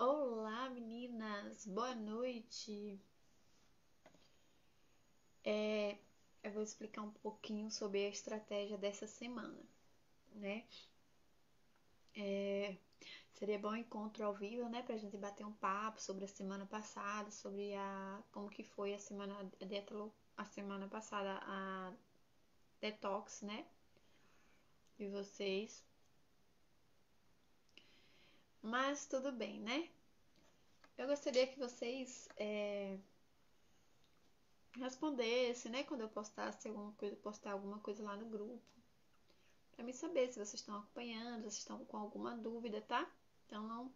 Olá, meninas! Boa noite! Eu vou explicar um pouquinho sobre a estratégia dessa semana, né? Seria bom um encontro ao vivo, né? Pra gente bater um papo sobre a semana passada, sobre como que foi a semana passada, a detox, né? De vocês. Mas tudo bem, né? Eu gostaria que vocês respondessem, né? Quando eu postasse alguma coisa, postar alguma coisa lá no grupo. Para me saber se vocês estão acompanhando, se vocês estão com alguma dúvida, tá? Então não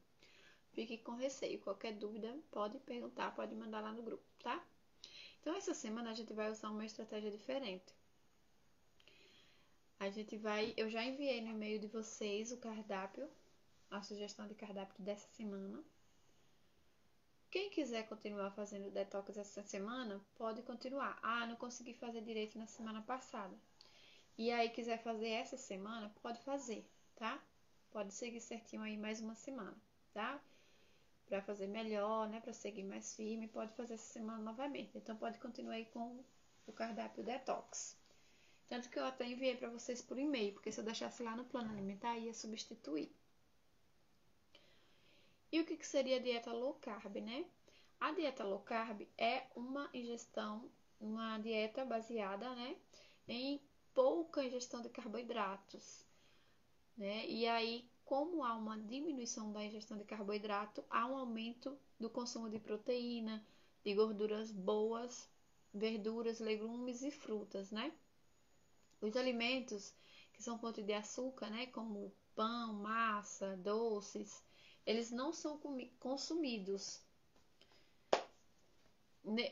fique com receio. Qualquer dúvida pode perguntar, pode mandar lá no grupo, tá? Então essa semana a gente vai usar uma estratégia diferente. Eu já enviei no e-mail de vocês o cardápio, a sugestão de cardápio dessa semana. Quem quiser continuar fazendo detox essa semana, pode continuar. Não consegui fazer direito na semana passada. E aí quiser fazer essa semana, pode fazer, tá? Pode seguir certinho aí mais uma semana, tá? Para fazer melhor, né? Para seguir mais firme, pode fazer essa semana novamente. Então pode continuar aí com o cardápio detox. Tanto que eu até enviei para vocês por e-mail, porque se eu deixasse lá no plano alimentar ia substituir. E o que seria a dieta low carb, né? A dieta low carb é uma dieta baseada, né, em pouca ingestão de carboidratos, né? E aí, como há uma diminuição da ingestão de carboidrato, há um aumento do consumo de proteína, de gorduras boas, verduras, legumes e frutas, né? Os alimentos que são fonte de açúcar, né, como pão, massa, doces, eles não são consumidos,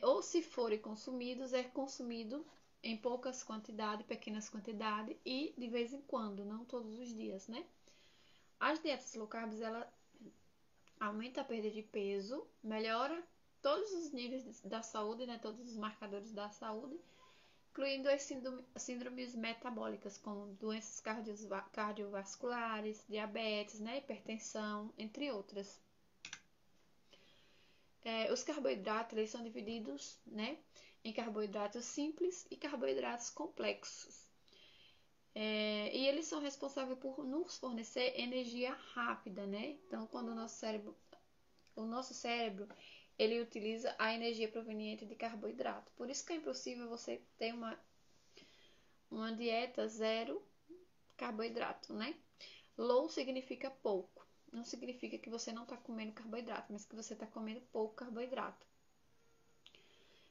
ou se forem consumidos, é consumido em poucas quantidades, pequenas quantidades e de vez em quando, não todos os dias, né? As dietas low carb, ela aumenta a perda de peso, melhora todos os níveis da saúde, né? Todos os marcadores da saúde, incluindo as síndromes metabólicas, como doenças cardiovasculares, diabetes, né? Hipertensão, entre outras. Os carboidratos eles são divididos, né, em carboidratos simples e carboidratos complexos. E eles são responsáveis por nos fornecer energia rápida, né? Então, quando o nosso cérebro ele utiliza a energia proveniente de carboidrato. Por isso que é impossível você ter uma dieta zero carboidrato, né? Low significa pouco. Não significa que você não está comendo carboidrato, mas que você está comendo pouco carboidrato.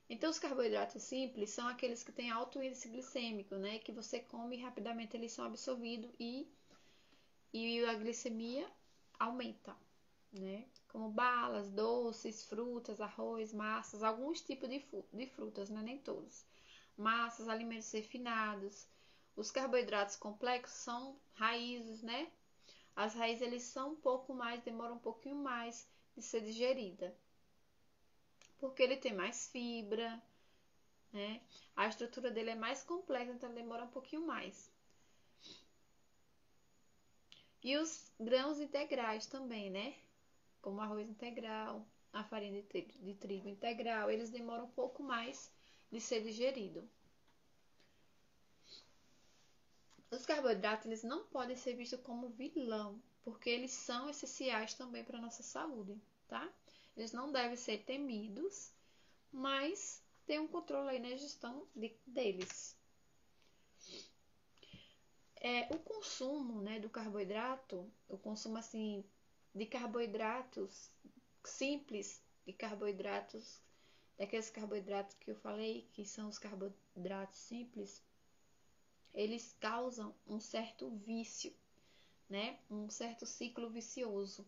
Então, os carboidratos simples são aqueles que têm alto índice glicêmico, né? Que você come e rapidamente eles são absorvidos e a glicemia aumenta, né? Como balas, doces, frutas, arroz, massas, alguns tipos de frutas, né? Nem todos. Massas, alimentos refinados. Os carboidratos complexos são raízes, né? As raízes eles são demoram um pouquinho mais de ser digerida, porque ele tem mais fibra, né? A estrutura dele é mais complexa, então demora um pouquinho mais. E os grãos integrais também, né? Como arroz integral, a farinha de trigo integral, eles demoram um pouco mais de ser digerido. Os carboidratos eles não podem ser vistos como vilão, porque eles são essenciais também para a nossa saúde, tá? Eles não devem ser temidos, mas tem um controle aí na gestão deles. O consumo, né, do carboidrato, o consumo assim de carboidratos simples, de carboidratos, daqueles carboidratos que eu falei, que são os carboidratos simples, eles causam um certo vício, né? Um certo ciclo vicioso.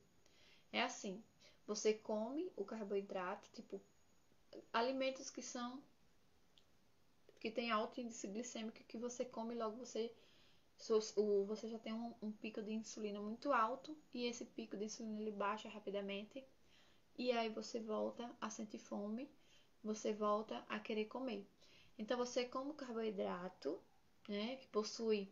É assim, você come o carboidrato, tipo alimentos que têm alto índice glicêmico, que você come e logo você já tem um pico de insulina muito alto e esse pico de insulina ele baixa rapidamente e aí você volta a sentir fome, você volta a querer comer. Então você come o carboidrato, né, que possui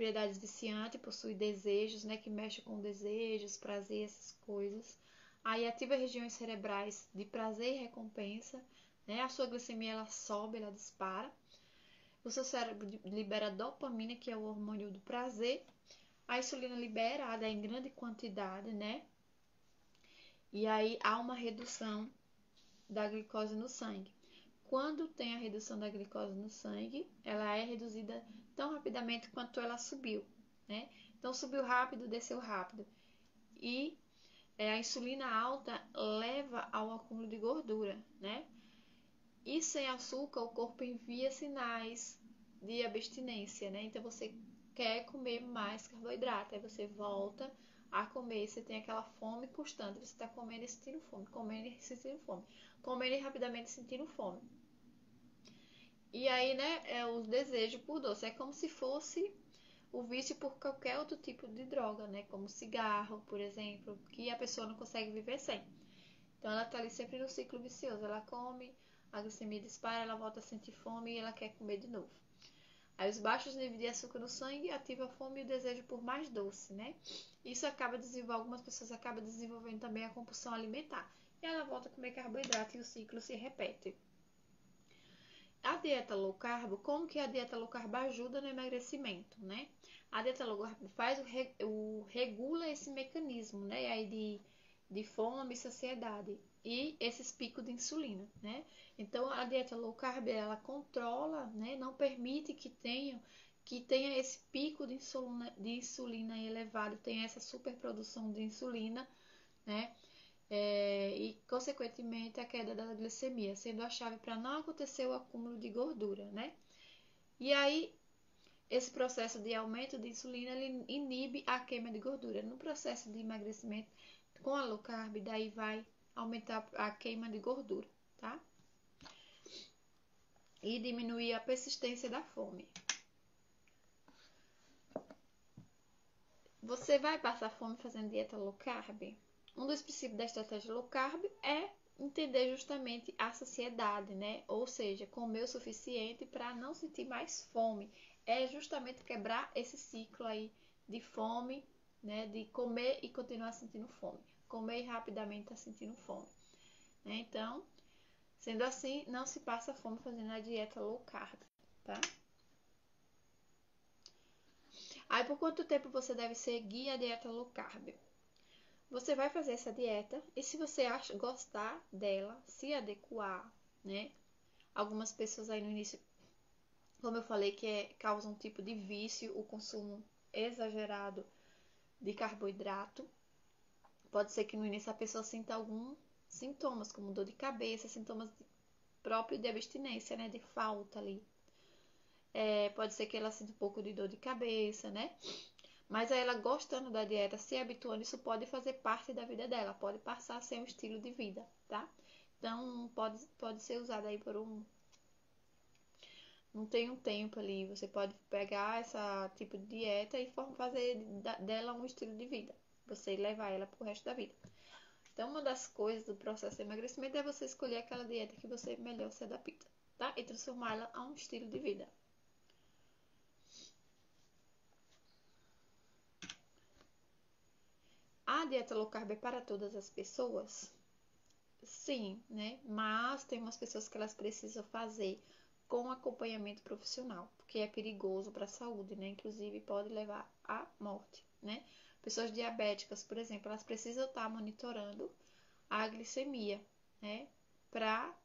propriedades viciantes, possui desejos, né, que mexe com desejos, prazer, essas coisas. Aí ativa regiões cerebrais de prazer e recompensa, né? A sua glicemia ela sobe, ela dispara. O seu cérebro libera dopamina, que é o hormônio do prazer. A insulina liberada em grande quantidade, né? E aí há uma redução da glicose no sangue. Quando tem a redução da glicose no sangue, ela é reduzida tão rapidamente quanto ela subiu, né? Então subiu rápido, desceu rápido. E a insulina alta leva ao acúmulo de gordura, né? E sem açúcar, o corpo envia sinais de abstinência, né? Então você quer comer mais carboidrato, aí você volta a comer, você tem aquela fome constante, você está comendo e sentindo fome, comendo e sentindo fome, comendo e rapidamente sentindo fome. E aí, né, é o desejo por doce, é como se fosse o vício por qualquer outro tipo de droga, né? Como cigarro, por exemplo, que a pessoa não consegue viver sem. Então ela tá ali sempre no ciclo vicioso. Ela come, a glicemia dispara, ela volta a sentir fome e ela quer comer de novo. Aí os baixos níveis de açúcar no sangue ativam a fome e o desejo por mais doce, né? Isso acaba desenvolvendo, algumas pessoas acabam desenvolvendo também a compulsão alimentar. E ela volta a comer carboidrato e o ciclo se repete. A dieta low carb, como que a dieta low carb ajuda no emagrecimento, né? A dieta low carb regula esse mecanismo, né? Aí de fome e saciedade e esses picos de insulina, né? Então a dieta low carb ela controla, né? Não permite que tenha esse pico de insulina elevado, tenha essa superprodução de insulina, né? E, consequentemente, a queda da glicemia, sendo a chave para não acontecer o acúmulo de gordura, né? E aí, esse processo de aumento de insulina, ele inibe a queima de gordura. No processo de emagrecimento, com a low carb, daí vai aumentar a queima de gordura, tá? E diminuir a persistência da fome. Você vai passar fome fazendo dieta low carb? Um dos princípios da estratégia low carb é entender justamente a saciedade, né? Ou seja, comer o suficiente para não sentir mais fome. É justamente quebrar esse ciclo aí de fome, né? De comer e continuar sentindo fome. Comer e rapidamente tá sentindo fome, né? Então, sendo assim, não se passa fome fazendo a dieta low carb, tá? Aí, por quanto tempo você deve seguir a dieta low carb? Você vai fazer essa dieta e se você gostar dela, se adequar, né? Algumas pessoas aí no início, como eu falei, causa um tipo de vício, o consumo exagerado de carboidrato. Pode ser que no início a pessoa sinta alguns sintomas, como dor de cabeça, sintomas próprios de abstinência, né? De falta ali. Pode ser que ela sinta um pouco de dor de cabeça, né? Mas aí ela gostando da dieta, se habituando, isso pode fazer parte da vida dela, pode passar a ser um estilo de vida, tá? Então, pode ser usado aí por não tem um tempo ali, você pode pegar essa tipo de dieta e fazer dela um estilo de vida, você levar ela pro resto da vida. Então, uma das coisas do processo de emagrecimento é você escolher aquela dieta que você melhor se adapta, tá? E transformá-la a um estilo de vida. A dieta low carb é para todas as pessoas? Sim, né? Mas tem umas pessoas que elas precisam fazer com acompanhamento profissional, porque é perigoso para a saúde, né? Inclusive pode levar à morte, né? Pessoas diabéticas, por exemplo, elas precisam estar monitorando a glicemia, né? Para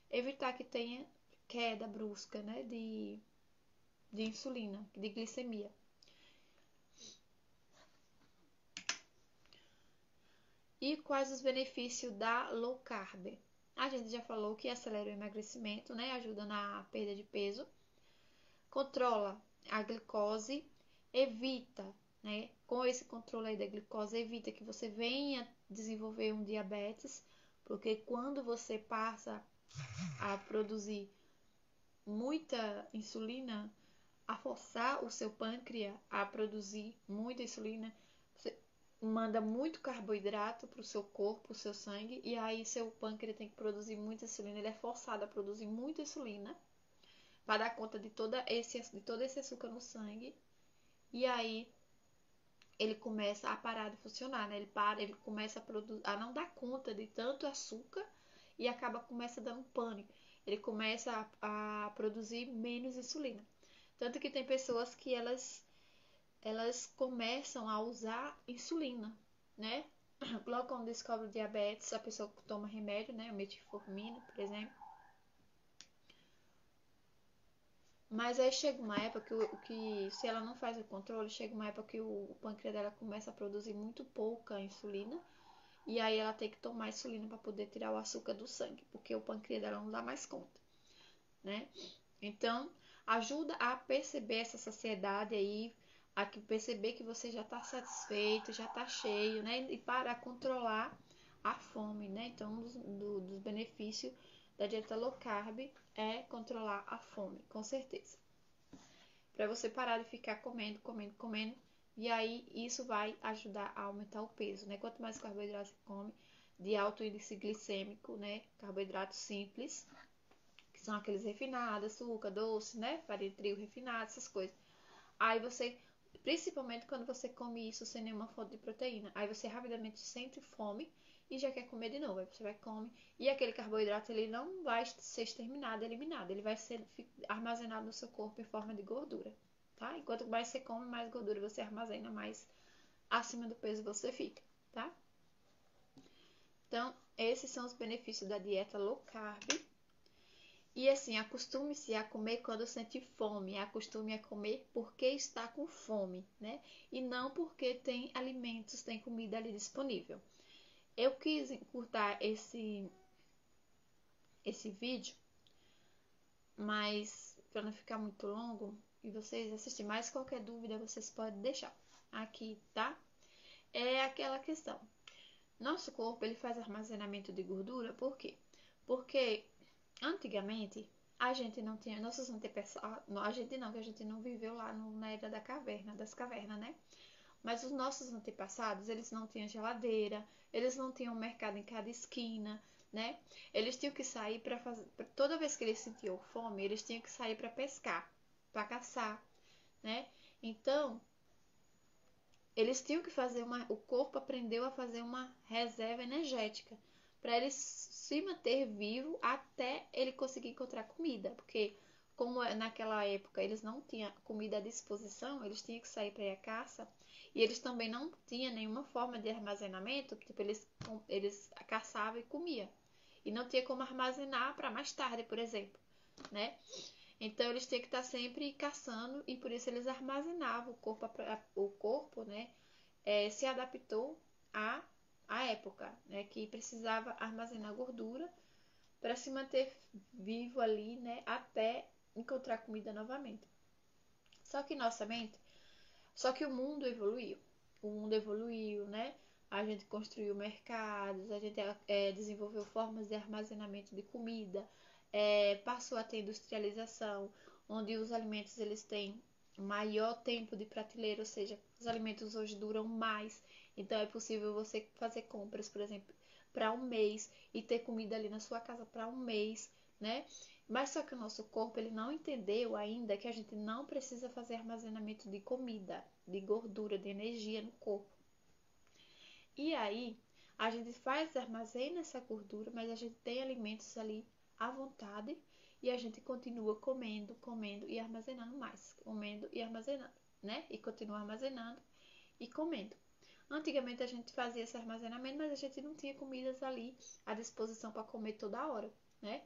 evitar que tenha queda brusca, né? De insulina, de glicemia. E quais os benefícios da low carb? A gente já falou que acelera o emagrecimento, né? Ajuda na perda de peso, controla a glicose, evita, né? Com esse controle aí da glicose, evita que você venha desenvolver um diabetes, porque quando você passa a produzir muita insulina, a forçar o seu pâncreas a produzir muita insulina, você manda muito carboidrato para o seu corpo, o seu sangue, e aí seu pâncreas tem que produzir muita insulina, ele é forçado a produzir muita insulina para dar conta de todo esse açúcar no sangue, e aí ele começa a parar de funcionar, né? Ele começa a não dar conta de tanto açúcar e começa dando pânico. Ele começa a produzir menos insulina. Tanto que tem pessoas que elas começam a usar insulina, né? Logo quando descobre diabetes, a pessoa toma remédio, né? Metformina, por exemplo. Mas aí chega uma época que se ela não faz o controle, chega uma época que o pâncreas dela começa a produzir muito pouca insulina. E aí ela tem que tomar insulina para poder tirar o açúcar do sangue, porque o pâncreas dela não dá mais conta, né? Então, ajuda a perceber essa saciedade aí, a perceber que você já está satisfeito, já está cheio, né? E para controlar a fome, né? Então, um dos benefícios da dieta low carb é controlar a fome, com certeza. Para você parar de ficar comendo, comendo, comendo, e aí isso vai ajudar a aumentar o peso, né? Quanto mais carboidrato você come, de alto índice glicêmico, né? Carboidratos simples, que são aqueles refinados, açúcar, doce, né? Farinha de trigo refinada, essas coisas. Aí você, principalmente quando você come isso sem nenhuma fonte de proteína, aí você rapidamente sente fome e já quer comer de novo. Aí você vai comer e aquele carboidrato ele não vai ser exterminado, eliminado, ele vai ser armazenado no seu corpo em forma de gordura, tá? Enquanto mais você come, mais gordura você armazena, mais acima do peso você fica, tá? Então, esses são os benefícios da dieta low carb. E assim, acostume-se a comer quando sente fome, acostume a comer porque está com fome, né? E não porque tem alimentos, tem comida ali disponível. Eu quis encurtar esse vídeo, mas para não ficar muito longo e vocês assistirem mais, qualquer dúvida vocês podem deixar aqui, tá? É aquela questão. Nosso corpo ele faz armazenamento de gordura, por quê? Porque antigamente a gente não tinha, nossos antepassados, a gente não, que a gente não viveu lá na era das cavernas, né? Mas os nossos antepassados, eles não tinham geladeira, eles não tinham mercado em cada esquina, né? Eles tinham que sair para fazer, toda vez que eles sentiam fome, eles tinham que sair para pescar, para caçar, né? Então, eles tinham que fazer o corpo aprendeu a fazer uma reserva energética para ele se manter vivo até ele conseguir encontrar comida, porque como naquela época eles não tinham comida à disposição, eles tinham que sair para ir à caça e eles também não tinham nenhuma forma de armazenamento, tipo eles caçavam e comiam e não tinha como armazenar para mais tarde, por exemplo, né? Então eles tinham que estar sempre caçando e por isso eles armazenavam o corpo, né? Se adaptou à época, né? Que precisava armazenar gordura para se manter vivo ali, né? Até encontrar comida novamente. Só que só que o mundo evoluiu. O mundo evoluiu, né? A gente construiu mercados, a gente desenvolveu formas de armazenamento de comida, passou a ter industrialização, onde os alimentos eles têm maior tempo de prateleira, ou seja, os alimentos hoje duram mais. Então é possível você fazer compras, por exemplo, para um mês e ter comida ali na sua casa para um mês, né? Mas só que o nosso corpo ele não entendeu ainda que a gente não precisa fazer armazenamento de comida, de gordura, de energia no corpo. E aí, a gente armazena essa gordura, mas a gente tem alimentos ali à vontade e a gente continua comendo, comendo e armazenando mais, comendo e armazenando, né? E continua armazenando e comendo. Antigamente a gente fazia esse armazenamento, mas a gente não tinha comidas ali à disposição para comer toda hora, né?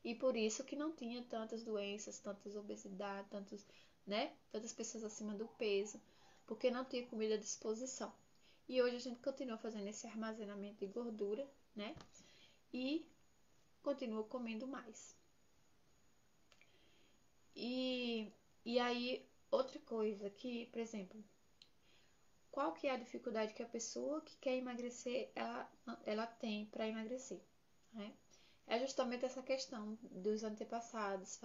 E por isso que não tinha tantas doenças, tantas obesidade, tantas pessoas acima do peso, porque não tinha comida à disposição. E hoje a gente continua fazendo esse armazenamento de gordura, né? E continua comendo mais. E aí, outra coisa que, por exemplo, qual que é a dificuldade que a pessoa que quer emagrecer, ela tem para emagrecer, né? É justamente essa questão dos antepassados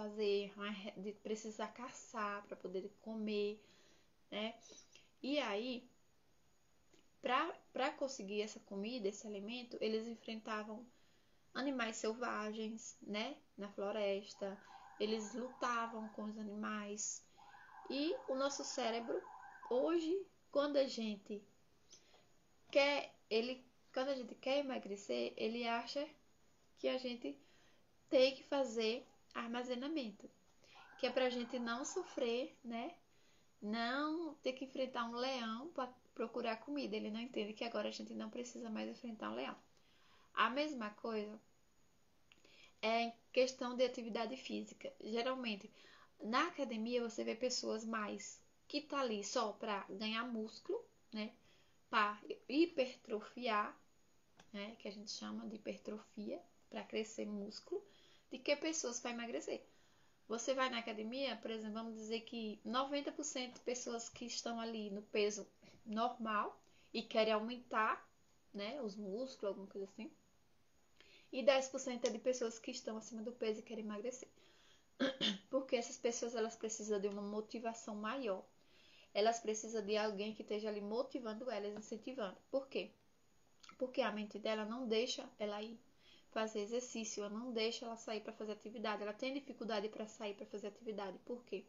de precisar caçar para poder comer, né? E aí, para conseguir essa comida, esse alimento, eles enfrentavam animais selvagens, né? Na floresta, eles lutavam com os animais E o nosso cérebro, hoje, quando a gente quer emagrecer, ele acha que a gente tem que fazer armazenamento, que é pra gente não sofrer, né? Não ter que enfrentar um leão para procurar comida. Ele não entende que agora a gente não precisa mais enfrentar um leão. A mesma coisa é em questão de atividade física. Geralmente, na academia você vê pessoas mais que tá ali só para ganhar músculo, né? Para hipertrofiar, né? Que a gente chama de hipertrofia, para crescer músculo, de que pessoas para emagrecer. Você vai na academia, por exemplo, vamos dizer que 90% de pessoas que estão ali no peso normal e querem aumentar, né, os músculos, alguma coisa assim. E 10% é de pessoas que estão acima do peso e querem emagrecer. Porque essas pessoas, elas precisam de uma motivação maior. Elas precisam de alguém que esteja ali motivando elas, incentivando. Por quê? Porque a mente dela não deixa ela ir fazer exercício, ela não deixa ela sair para fazer atividade, ela tem dificuldade para sair para fazer atividade. Por quê?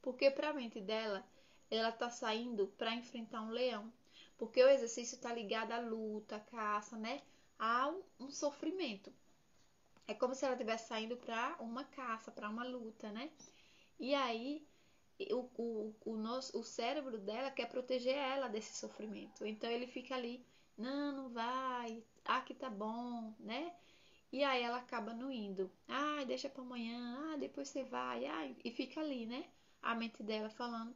Porque para a mente dela, ela está saindo para enfrentar um leão. Porque o exercício está ligado à luta, à caça, né? A um sofrimento. É como se ela estivesse saindo para uma caça, para uma luta, né? E aí, o cérebro dela quer proteger ela desse sofrimento. Então, ele fica ali, não vai, aqui tá bom, né? E aí ela acaba não indo. Ah, deixa para amanhã, depois você vai, e fica ali, né? A mente dela falando,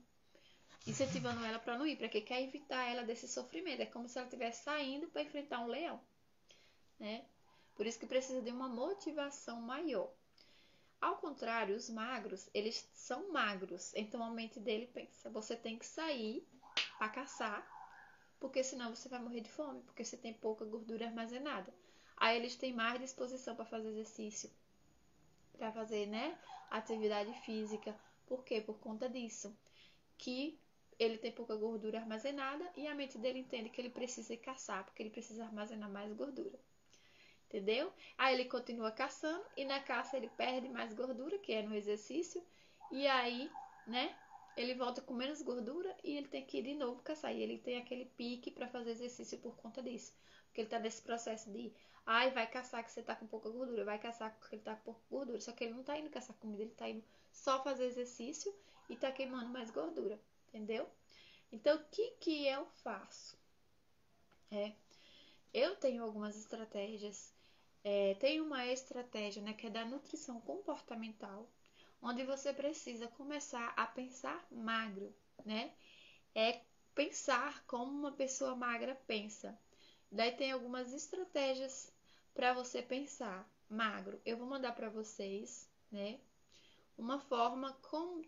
incentivando ela para não ir, para que quer evitar ela desse sofrimento. É como se ela estivesse saindo para enfrentar um leão, né? Por isso que precisa de uma motivação maior. Ao contrário, os magros, eles são magros. Então a mente dele pensa, você tem que sair para caçar, porque senão você vai morrer de fome, porque você tem pouca gordura armazenada. Aí eles têm mais disposição para fazer exercício, para fazer, né, atividade física. Por quê? Por conta disso. Que ele tem pouca gordura armazenada e a mente dele entende que ele precisa caçar, porque ele precisa armazenar mais gordura. Entendeu? Aí ele continua caçando e na caça ele perde mais gordura, que é no exercício, e aí, né, ele volta com menos gordura e ele tem que ir de novo caçar. E ele tem aquele pique para fazer exercício por conta disso. Porque ele tá nesse processo de, vai caçar que você tá com pouca gordura, vai caçar porque ele tá com pouca gordura. Só que ele não tá indo caçar comida, ele tá indo só fazer exercício e tá queimando mais gordura. Entendeu? Então, o que eu faço? Eu tenho algumas estratégias. Tem uma estratégia, né, que é da nutrição comportamental, onde você precisa começar a pensar magro, né? É pensar como uma pessoa magra pensa. Daí tem algumas estratégias para você pensar magro. Eu vou mandar para vocês, né? Uma forma como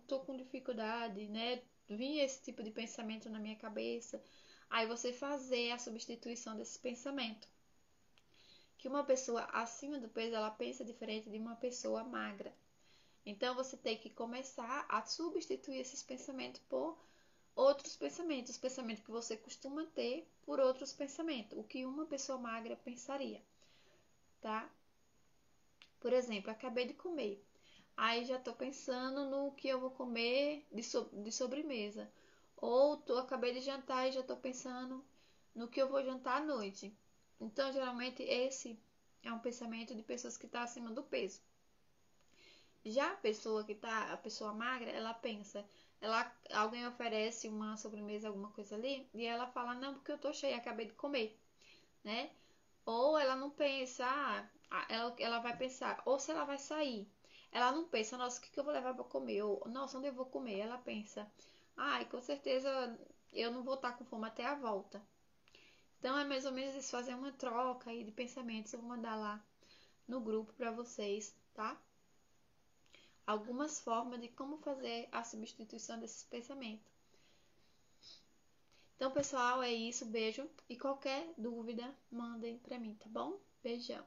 tô com dificuldade, né? Vinha esse tipo de pensamento na minha cabeça. Aí você fazer a substituição desse pensamento. Que uma pessoa acima do peso, ela pensa diferente de uma pessoa magra. Então você tem que começar a substituir esses pensamentos por outros pensamentos, os pensamentos que você costuma ter por outros pensamentos, o que uma pessoa magra pensaria, tá? Por exemplo, acabei de comer. Aí já tô pensando no que eu vou comer de sobremesa. Ou acabei de jantar e já tô pensando no que eu vou jantar à noite. Então, geralmente, esse é um pensamento de pessoas que estão acima do peso. Já a pessoa magra, ela pensa, alguém oferece uma sobremesa, alguma coisa ali, e ela fala, não, porque eu tô cheia, acabei de comer, né? Ou ela não pensa, ela vai pensar, ou se ela vai sair, ela não pensa, nossa, o que eu vou levar para comer? Ou, nossa, onde eu vou comer? Ela pensa, com certeza eu não vou estar com fome até a volta. Então é mais ou menos isso, fazer uma troca aí de pensamentos. Eu vou mandar lá no grupo para vocês, tá? Algumas formas de como fazer a substituição desses pensamentos. Então, pessoal, é isso. Beijo. E qualquer dúvida, mandem para mim, tá bom? Beijão.